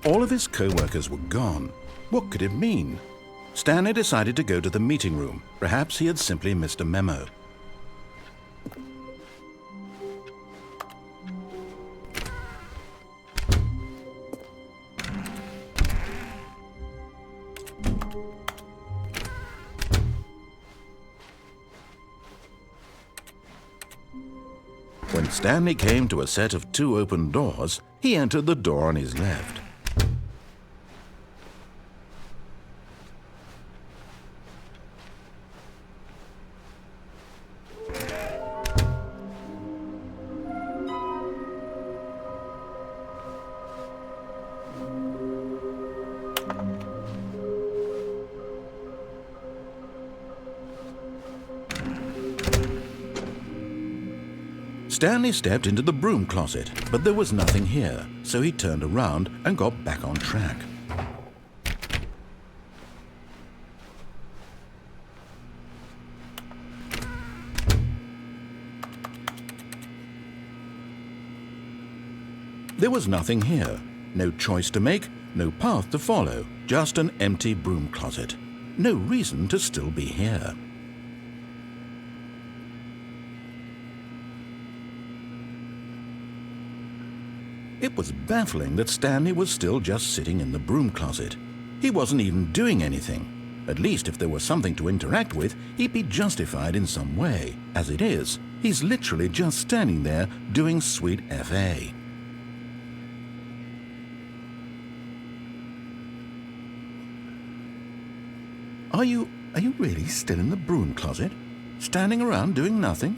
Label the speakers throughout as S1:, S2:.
S1: All of his co-workers were gone. What could it mean? Stanley decided to go to the meeting room. Perhaps he had simply missed a memo. When Stanley came to a set of 2 open doors, he entered the door on his left. Stanley stepped into the broom closet, but there was nothing here, so he turned around and got back on track. There was nothing here. No choice to make, no path to follow, just an empty broom closet. No reason to still be here. It was baffling that Stanley was still just sitting in the broom closet. He wasn't even doing anything. At least if there was something to interact with, he'd be justified in some way. As it is, he's literally just standing there doing sweet FA. Are you really still in the broom closet? Standing around doing nothing?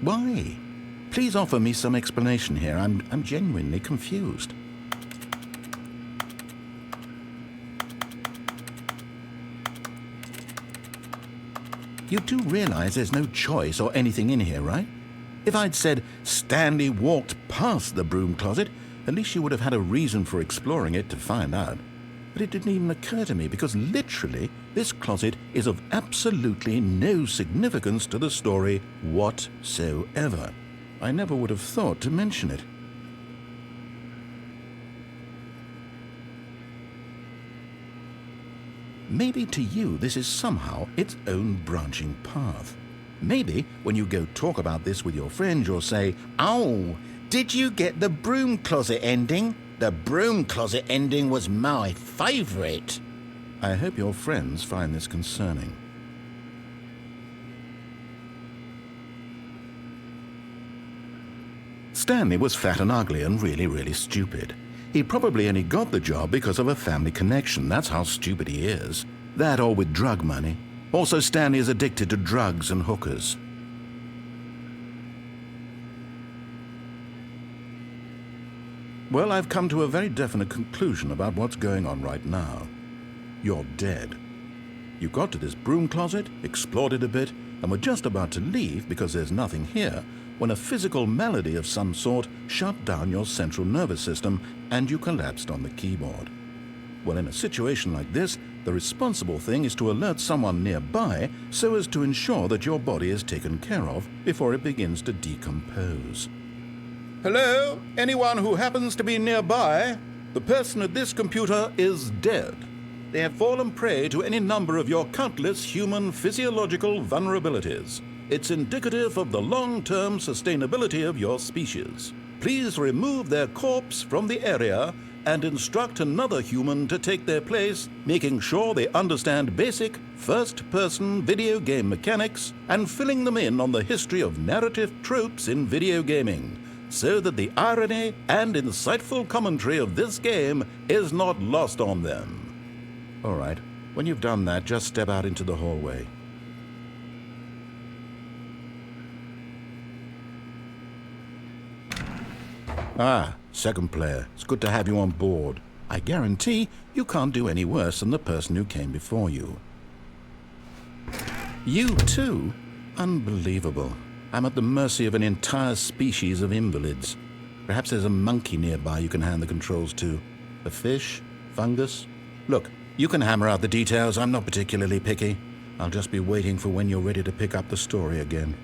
S1: Why? Please offer me some explanation here. I'm genuinely confused. You do realize there's no choice or anything in here, right? If I'd said Stanley walked past the broom closet, at least you would have had a reason for exploring it to find out. But it didn't even occur to me because literally this closet is of absolutely no significance to the story whatsoever. I never would have thought to mention it. Maybe to you this is somehow its own branching path. Maybe when you go talk about this with your friends you'll say, "Oh, did you get the broom closet ending? The broom closet ending was my favorite." I hope your friends find this concerning. Stanley was fat and ugly and really stupid. He probably only got the job because of a family connection. That's how stupid he is. That or with drug money. Also, Stanley is addicted to drugs and hookers. Well, I've come to a very definite conclusion about what's going on right now. You're dead. You got to this broom closet, explored it a bit, and were just about to leave because there's nothing here, when a physical malady of some sort shut down your central nervous system and you collapsed on the keyboard. Well, in a situation like this, the responsible thing is to alert someone nearby so as to ensure that your body is taken care of before it begins to decompose. Hello? Anyone who happens to be nearby? The person at this computer is dead. They have fallen prey to any number of your countless human physiological vulnerabilities. It's indicative of the long-term sustainability of your species. Please remove their corpse from the area and instruct another human to take their place, making sure they understand basic first-person video game mechanics and filling them in on the history of narrative tropes in video gaming, so that the irony and insightful commentary of this game is not lost on them. All right, when you've done that, just step out into the hallway. Ah, second player. It's good to have you on board. I guarantee you can't do any worse than the person who came before you. You too? Unbelievable. I'm at the mercy of an entire species of invalids. Perhaps there's a monkey nearby you can hand the controls to. A fish? Fungus? Look, you can hammer out the details. I'm not particularly picky. I'll just be waiting for when you're ready to pick up the story again.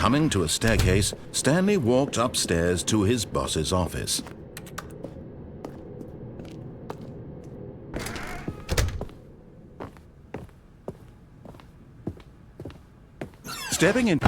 S1: Coming to a staircase, Stanley walked upstairs to his boss's office. Stepping in...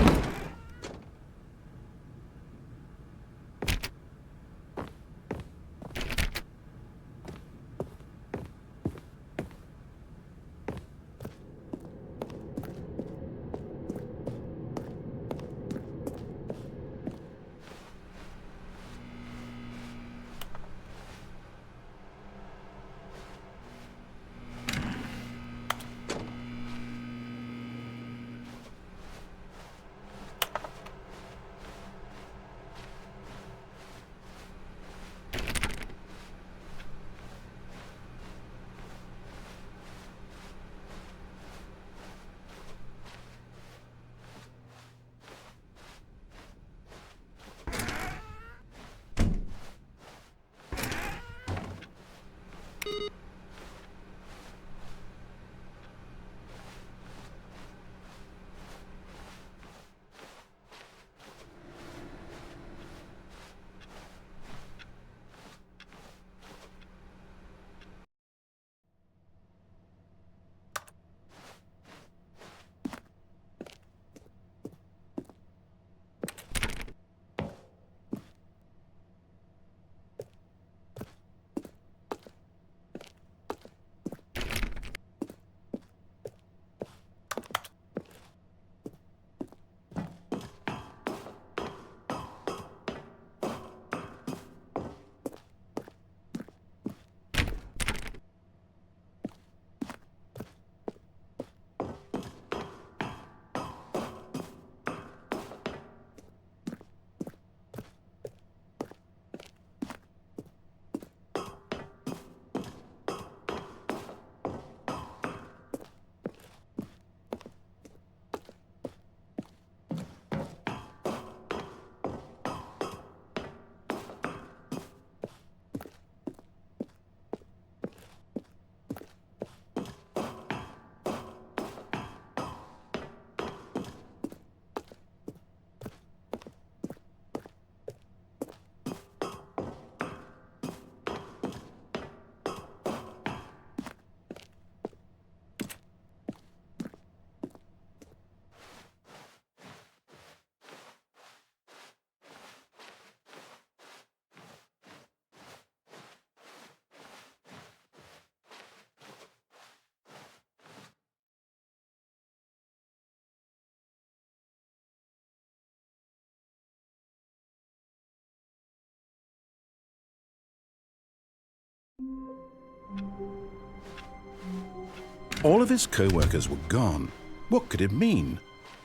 S1: All of his co-workers were gone. What could it mean?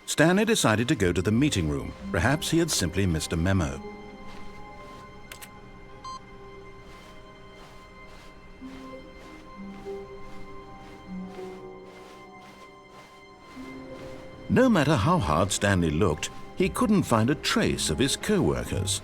S1: Stanley decided to go to the meeting room. Perhaps he had simply missed a memo. No matter how hard Stanley looked, he couldn't find a trace of his co-workers.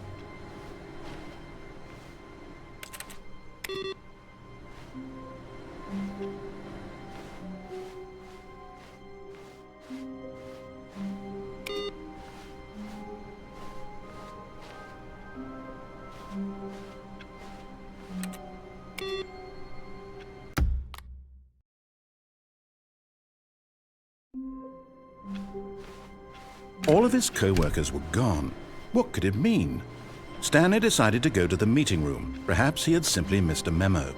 S1: All of his co-workers were gone. What could it mean? Stanley decided to go to the meeting room. Perhaps he had simply missed a memo.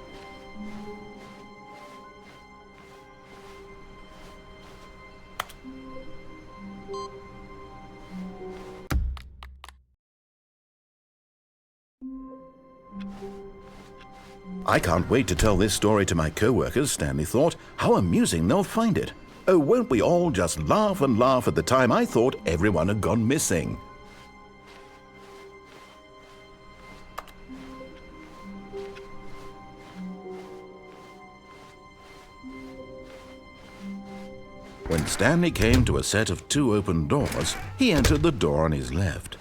S1: I can't wait to tell this story to my co-workers, Stanley thought. How amusing they'll find it. Oh, won't we all just laugh and laugh at the time I thought everyone had gone missing. When Stanley came to a set of 2 open doors, he entered the door on his left.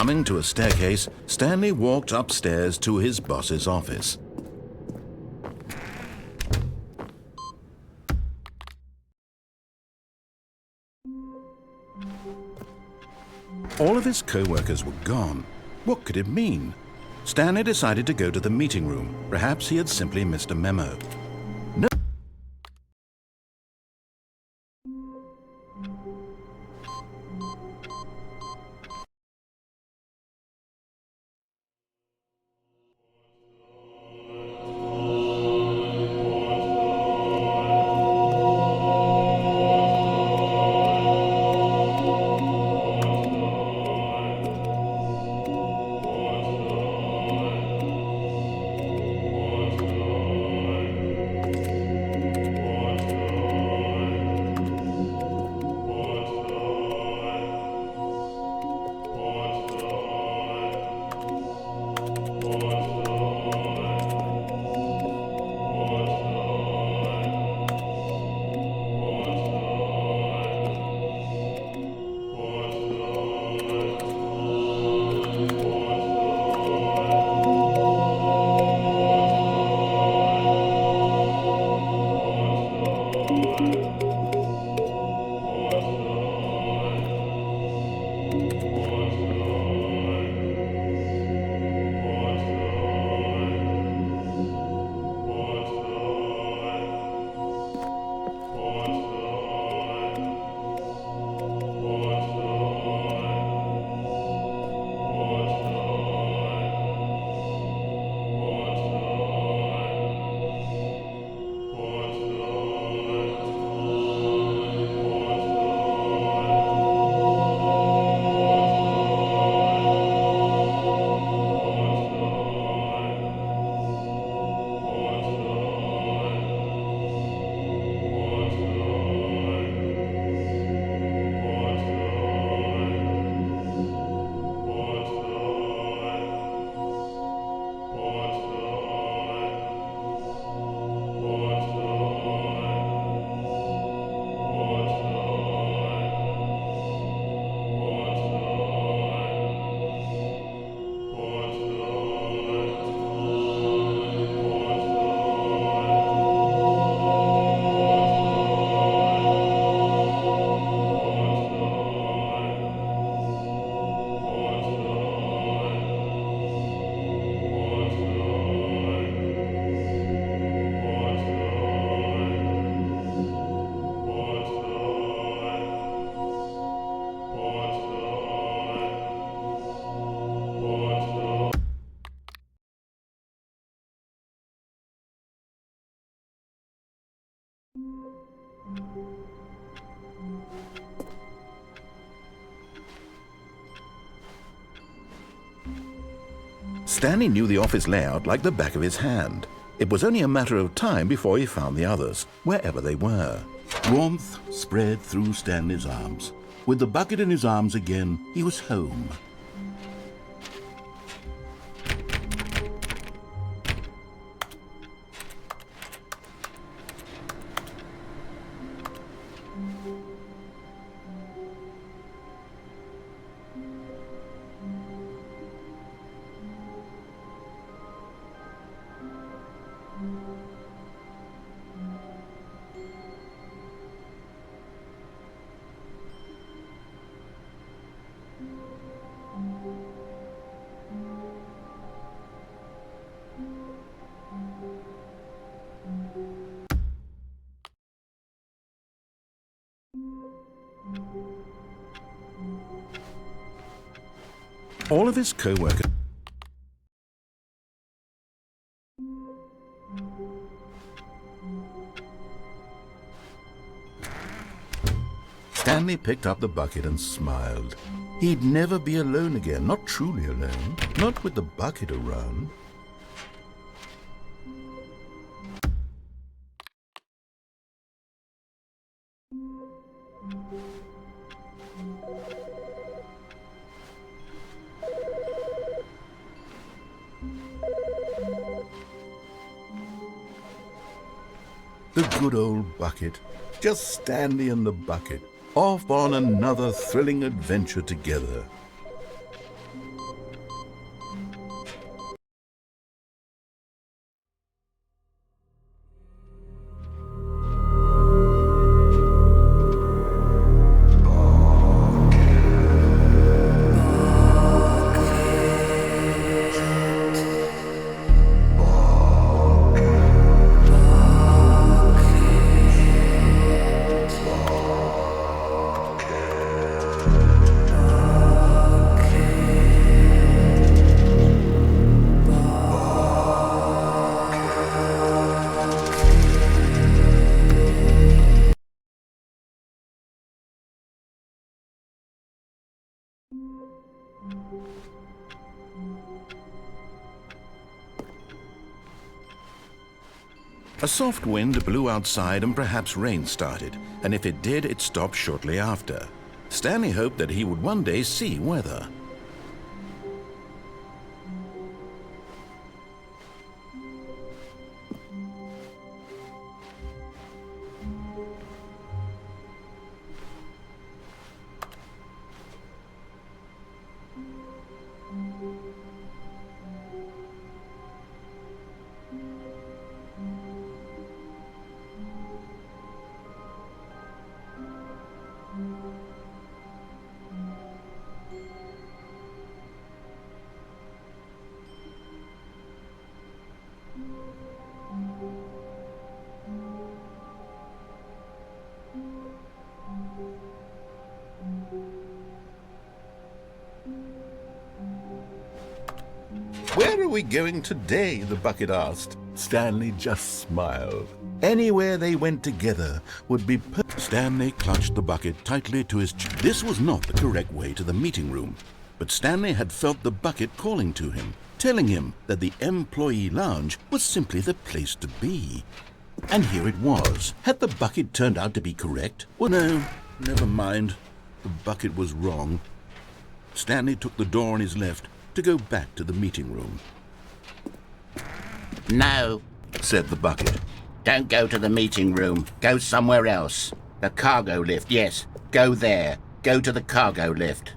S1: Coming to a staircase, Stanley walked upstairs to his boss's office. All of his co-workers were gone. What could it mean? Stanley decided to go to the meeting room. Perhaps he had simply missed a memo. No. Stanley knew the office layout like the back of his hand. It was only a matter of time before he found the others, wherever they were. Warmth spread through Stanley's arms. With the bucket in his arms again, he was home. All of his co-workers. Stanley picked up the bucket and smiled. He'd never be alone again, not truly alone, not with the bucket around. The good old bucket. Just Stanley and the bucket, off on another thrilling adventure together. A soft wind blew outside and perhaps rain started, and if it did, it stopped shortly after. Stanley hoped that he would one day see weather.
S2: "Where are we going today?" the bucket asked. Stanley just smiled. Anywhere they went together would be
S1: Stanley clutched the bucket tightly to his chest. This was not the correct way to the meeting room, but Stanley had felt the bucket calling to him, telling him that the employee lounge was simply the place to be. And here it was. Had the bucket turned out to be correct? Well, no, never mind. The bucket was wrong. Stanley took the door on his left to go back to the meeting room.
S3: "No,"
S1: said the bucket.
S3: "don't go to the meeting room. Go somewhere else. The cargo lift, yes. Go there. Go to the cargo lift."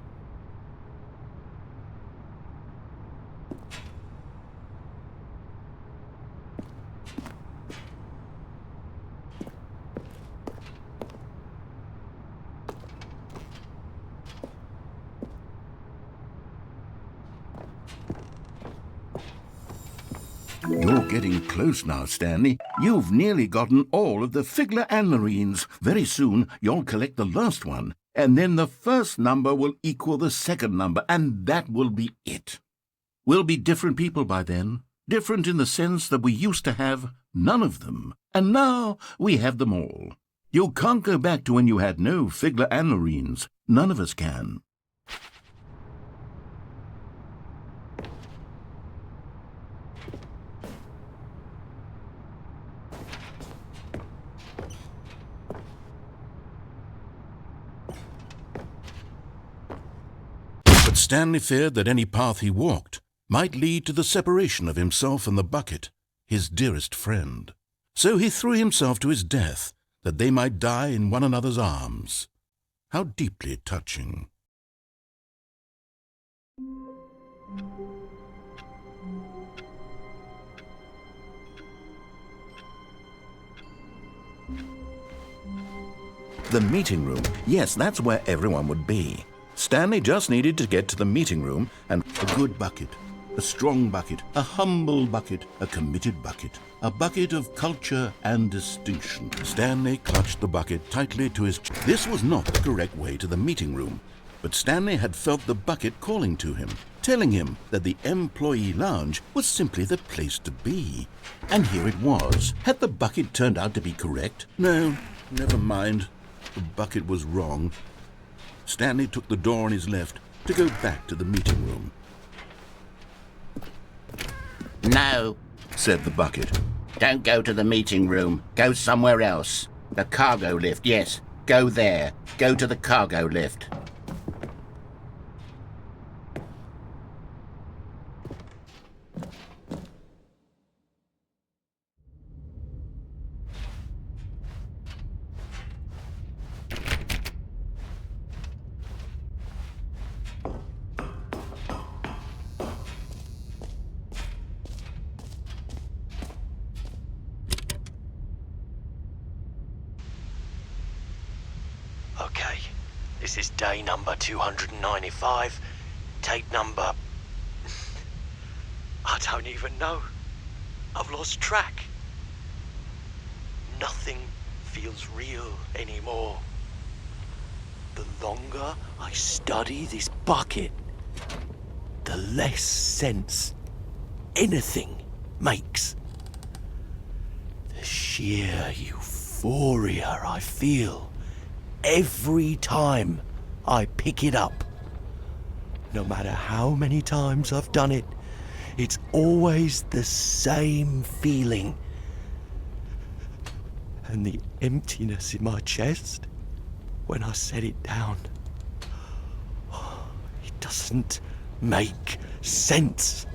S1: You're getting close now, Stanley. You've nearly gotten all of the Figler and Marines. Very soon, you'll collect the last one, and then the first number will equal the second number, and that will be it. We'll be different people by then. Different in the sense that we used to have none of them, and now we have them all. You can't go back to when you had no Figler and Marines. None of us can. But Stanley feared that any path he walked might lead to the separation of himself and the bucket, his dearest friend. So he threw himself to his death, that they might die in one another's arms. How deeply touching. The meeting room. Yes, that's where everyone would be. Stanley just needed to get to the meeting room and a good bucket, a strong bucket, a humble bucket, a committed bucket, a bucket of culture and distinction. Stanley clutched the bucket tightly to his chest. This was not the correct way to the meeting room, but Stanley had felt the bucket calling to him, telling him that the employee lounge was simply the place to be. And here it was. Had the bucket turned out to be correct? No, never mind. The bucket was wrong. Stanley took the door on his left to go back to the meeting room.
S3: "No,"
S1: said the bucket.
S3: "don't go to the meeting room. Go somewhere else. The cargo lift, yes. Go there. Go to the cargo lift."
S4: Okay, this is day number 295. Tape number... I don't even know. I've lost track. Nothing feels real anymore. The longer I study this bucket, the less sense anything makes. The sheer euphoria I feel every time I pick it up
S5: No matter how many times I've done it, it's always the same feeling. And the emptiness in my chest when I set it down. It doesn't make sense.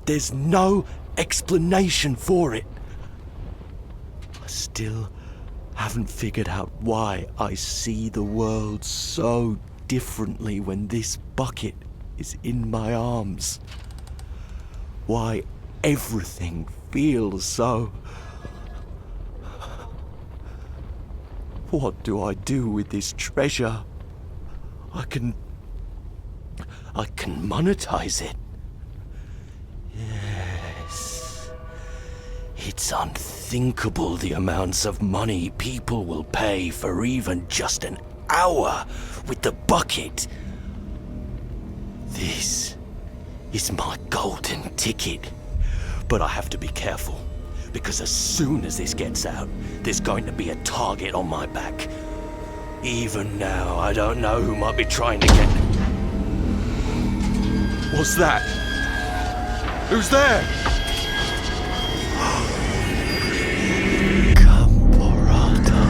S5: There's no explanation for it. I still haven't figured out why I see the world so differently when this bucket is in my arms. Why everything feels so... What do I do with this treasure? I can monetize it. Yes. It's unthinkable the amounts of money people will pay for even just an hour with the bucket. This is my golden ticket. But I have to be careful, because as soon as this gets out, there's going to be a target on my back. Even now, I don't know who might be trying to get... What's that? Who's there? Camporata.